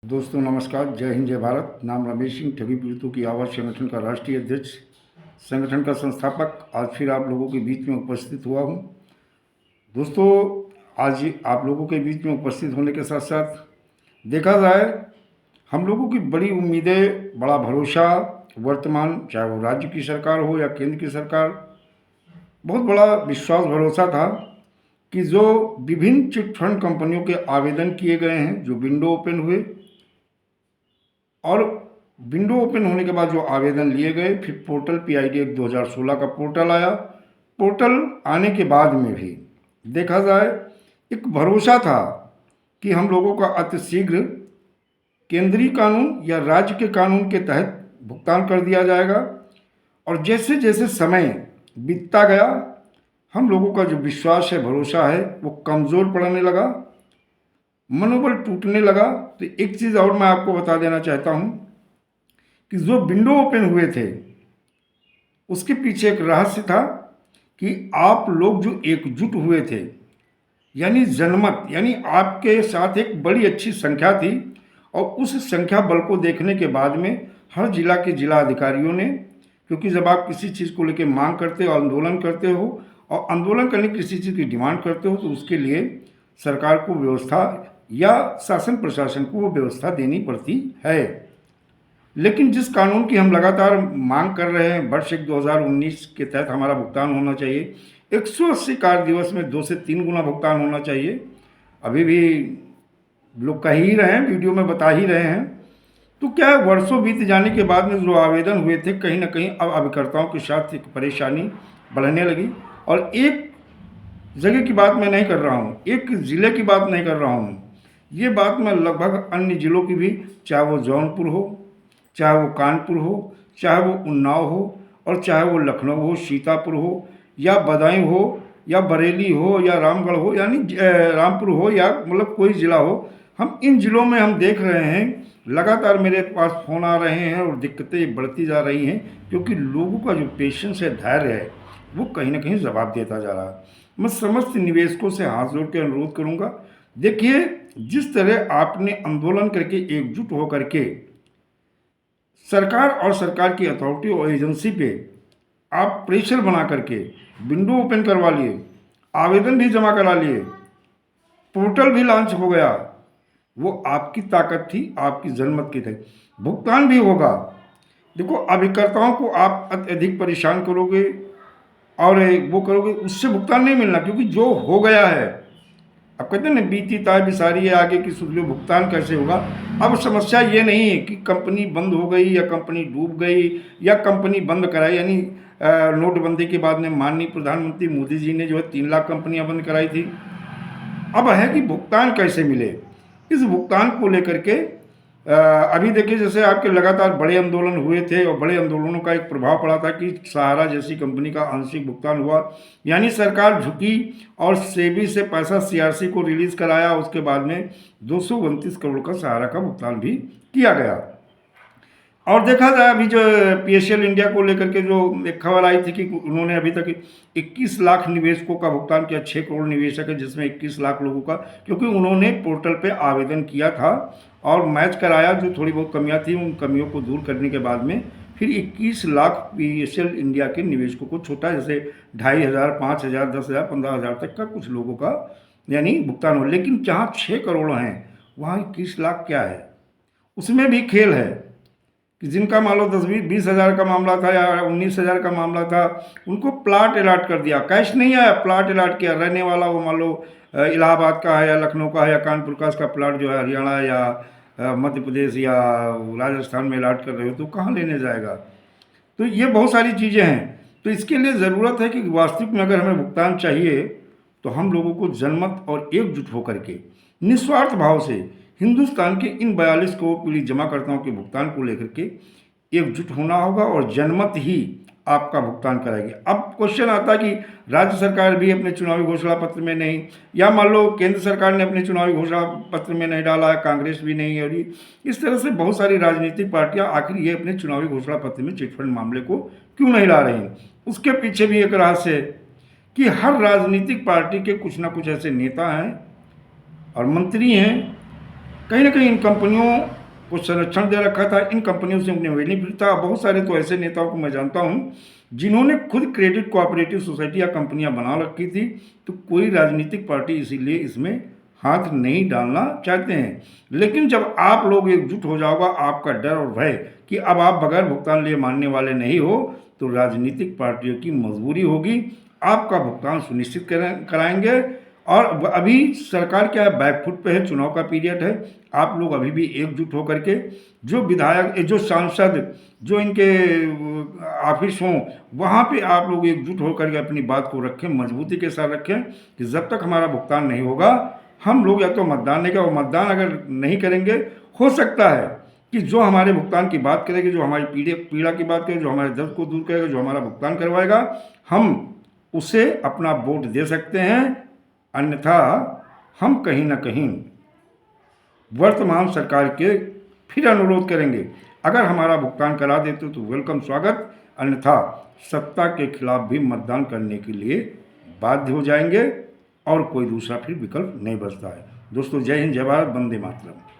दोस्तों नमस्कार, जय हिंद, जय भारत। नाम रमेश सिंह, ठगी पीड़ितों की आवाज़ संगठन का राष्ट्रीय अध्यक्ष, संगठन का संस्थापक आज फिर आप लोगों के बीच में उपस्थित हुआ हूं। दोस्तों, आज आप लोगों के बीच में उपस्थित होने के साथ साथ देखा जाए, हम लोगों की बड़ी उम्मीदें, बड़ा भरोसा, वर्तमान चाहे वो राज्य की सरकार हो या केंद्र की सरकार, बहुत बड़ा विश्वास भरोसा था कि जो विभिन्न चिट फंड कंपनियों के आवेदन किए गए हैं, जो विंडो ओपन हुए, और विंडो ओपन होने के बाद जो आवेदन लिए गए, फिर पोर्टल PID एक्ट 2016 का पोर्टल आया। पोर्टल आने के बाद में भी देखा जाए, एक भरोसा था कि हम लोगों का अतिशीघ्र केंद्रीय कानून या राज्य के कानून के तहत भुगतान कर दिया जाएगा। और जैसे जैसे समय बीतता गया, हम लोगों का जो विश्वास है, भरोसा है, वो कमज़ोर पड़ने लगा, मनोबल टूटने लगा। तो एक चीज़ और मैं आपको बता देना चाहता हूँ कि जो विंडो ओपन हुए थे, उसके पीछे एक रहस्य था कि आप लोग जो एकजुट हुए थे, यानी जनमत, यानी आपके साथ एक बड़ी अच्छी संख्या थी। और उस संख्या बल को देखने के बाद में हर जिला के जिला अधिकारियों ने, क्योंकि जब आप किसी चीज़ को लेकर मांग करते हो, आंदोलन करते हो, और आंदोलन करने की किसी चीज़ की डिमांड करते हो, तो उसके लिए सरकार को व्यवस्था या शासन प्रशासन को वो व्यवस्था देनी पड़ती है। लेकिन जिस कानून की हम लगातार मांग कर रहे हैं, वर्ष 2019 के तहत हमारा भुगतान होना चाहिए, 180 कार्य दिवस में 2 से 3 गुना भुगतान होना चाहिए। अभी भी लोग कह ही रहे हैं, वीडियो में बता ही रहे हैं। तो क्या है, वर्षों बीत जाने के बाद में जो आवेदन हुए थे, कहीं ना कहीं अब अभिकर्ताओं के साथ एक परेशानी बढ़ने लगी। और एक जगह की बात मैं नहीं कर रहा हूँ, एक ज़िले की बात नहीं कर रहा हूँ, ये बात मैं लगभग अन्य ज़िलों की भी, चाहे वो जौनपुर हो, चाहे वो कानपुर हो, चाहे वो उन्नाव हो, और चाहे वो लखनऊ हो, सीतापुर हो, या बदायूं हो, या बरेली हो, या रामगढ़ हो, यानी रामपुर हो, या मतलब कोई ज़िला हो, हम इन ज़िलों में हम देख रहे हैं लगातार मेरे पास फ़ोन आ रहे हैं और दिक्कतें बढ़ती जा रही हैं, क्योंकि लोगों का जो पेशेंस है, धैर्य है, वो कहीं ना कहीं जवाब देता जा रहा है। मैं समस्त निवेशकों से हाथ जोड़ के अनुरोध करूंगा, देखिए, जिस तरह आपने आंदोलन करके एकजुट होकर के सरकार और सरकार की अथॉरिटी और एजेंसी पे आप प्रेशर बना करके विंडो ओपन करवा लिए, आवेदन भी जमा करा लिए, पोर्टल भी लॉन्च हो गया, वो आपकी ताकत थी, आपकी जनमत की थी। भुगतान भी होगा। देखो, अभिकर्ताओं को आप अत्यधिक परेशान करोगे और वो करोगे, उससे भुगतान नहीं मिलना, क्योंकि जो हो गया है, अब कहते हैं ना, बीती ताय बिसारी है, आगे की सुध लो, भुगतान कैसे होगा। अब समस्या ये नहीं है कि कंपनी बंद हो गई या कंपनी डूब गई या कंपनी बंद कराई, यानी नोटबंदी के बाद में माननीय प्रधानमंत्री मोदी जी ने जो है 3 लाख कंपनियां बंद कराई थी। अब है कि भुगतान कैसे मिले। इस भुगतान को लेकर के अभी देखिए, जैसे आपके लगातार बड़े आंदोलन हुए थे और बड़े आंदोलनों का एक प्रभाव पड़ा था कि सहारा जैसी कंपनी का आंशिक भुगतान हुआ, यानी सरकार झुकी और सेबी से पैसा CRC को रिलीज कराया। उसके बाद में 229 करोड़ का सहारा का भुगतान भी किया गया। और देखा जाए, अभी जो PSL इंडिया को लेकर के जो एक खबर आई थी कि उन्होंने अभी तक 21 लाख निवेशकों का भुगतान किया, 6 करोड़ निवेशक है जिसमें 21 लाख लोगों का, क्योंकि उन्होंने पोर्टल पे आवेदन किया था और मैच कराया। जो थोड़ी बहुत कमियां थी, उन कमियों को दूर करने के बाद में फिर 21 लाख PSL इंडिया के निवेशकों को छोटा, जैसे 2,500, 5,000, 10,000, 15,000 तक का कुछ लोगों का यानी भुगतान हो। लेकिन जहाँ 6 करोड़ हैं, वहाँ 21 लाख क्या है, उसमें भी खेल है कि जिनका मान लो 10-20 हज़ार का मामला था या 19,000 का मामला था, उनको प्लाट अलाट कर दिया, कैश नहीं आया, प्लाट अलाट किया। रहने वाला वो मान लो इलाहाबाद का है या लखनऊ का है या कानपुर का, उसका प्लाट जो है हरियाणा या मध्य प्रदेश या राजस्थान में अलाट कर रहे हो, तो कहाँ लेने जाएगा। तो ये बहुत सारी चीज़ें हैं। तो इसके लिए ज़रूरत है कि वास्तविक में अगर हमें भुगतान चाहिए, तो हम लोगों को जनमत और एकजुट होकर के निस्वार्थ भाव से हिंदुस्तान के इन 42 करोड़ पीड़ित जमाकर्ताओं के भुगतान को लेकर के एकजुट होना होगा, और जनमत ही आपका भुगतान कराएगी। अब क्वेश्चन आता है कि राज्य सरकार भी अपने चुनावी घोषणा पत्र में नहीं, या मान लो केंद्र सरकार ने अपने चुनावी घोषणा पत्र में नहीं डाला है, कांग्रेस भी नहीं है, और इस तरह से बहुत सारी राजनीतिक पार्टियां आखिर ये अपने चुनावी घोषणा पत्र में चिटफंड मामले को क्यों नहीं ला रही। उसके पीछे भी एक रहस्य है कि हर राजनीतिक पार्टी के कुछ ना कुछ ऐसे नेता हैं और मंत्री हैं कहीं ना कहीं इन कंपनियों को संरक्षण दे रखा था, इन कंपनियों से उन्हें बेनिफिट था। बहुत सारे तो ऐसे नेताओं को मैं जानता हूँ जिन्होंने खुद क्रेडिट कोऑपरेटिव सोसाइटी या कंपनियां बना रखी थी, तो कोई राजनीतिक पार्टी इसीलिए इसमें हाथ नहीं डालना चाहते हैं। लेकिन जब आप लोग एकजुट हो जाओगा, आपका डर और भय कि अब आप बगैर भुगतान लिए मानने वाले नहीं हो, तो राजनीतिक पार्टियों की मजबूरी होगी आपका भुगतान सुनिश्चित कराएंगे। और अभी सरकार क्या है, बैकफुट पे है, चुनाव का पीरियड है। आप लोग अभी भी एकजुट होकर के, जो विधायक, जो सांसद, जो इनके ऑफिस हों, वहाँ पे आप लोग एकजुट होकर के अपनी बात को रखें, मजबूती के साथ रखें कि जब तक हमारा भुगतान नहीं होगा, हम लोग या तो मतदान नहीं करेंगे। मतदान अगर नहीं करेंगे, हो सकता है कि जो हमारे भुगतान की बात करेगी, जो हमारी पीड़ा की बात करेगी, जो हमारे दर्द को दूर करेगा, जो हमारा भुगतान करवाएगा, हम उसे अपना वोट दे सकते हैं। अन्यथा हम कहीं ना कहीं वर्तमान सरकार के फिर अनुरोध करेंगे। अगर हमारा भुगतान करा देते तो वेलकम, स्वागत, अन्यथा सत्ता के खिलाफ भी मतदान करने के लिए बाध्य हो जाएंगे और कोई दूसरा फिर विकल्प नहीं बचता है। दोस्तों, जय हिंद, जय भारत, वंदे मातरम।